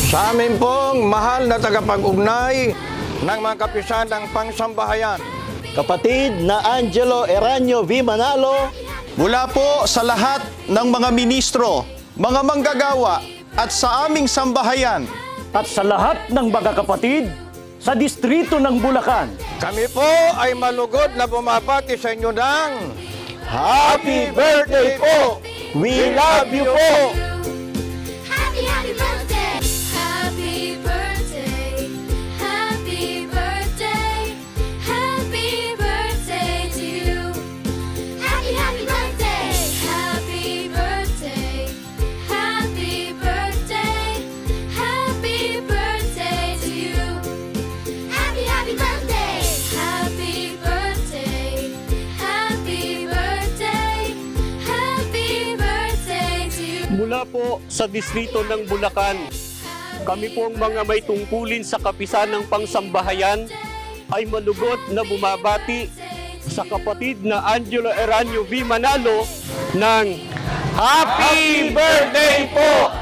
Sa amin pong mahal na tagapag-ugnay ng mga kapisan ng pangsambahayan. Kapatid na Angelo Eranio V. Manalo, Mula po sa lahat ng mga ministro, mga manggagawa at sa aming sambahayan. At sa lahat ng mga kapatid sa distrito ng Bulacan. Kami po ay malugod na bumabati sa inyo ng Happy birthday po! We love you po! Happy, happy birthday! Happy birthday! Happy birthday! Happy birthday to you! Happy, happy birthday! Happy birthday! Happy birthday! Happy birthday to you! Happy, happy birthday! Happy birthday! Happy birthday! Happy birthday to you! Mula po sa distrito ng Bulacan, kami pong mga may tungkulin sa kapisan ng pangsambahayan ay malugod na bumabati sa kapatid na Angelo Eranio V. Manalo ng Happy Birthday po!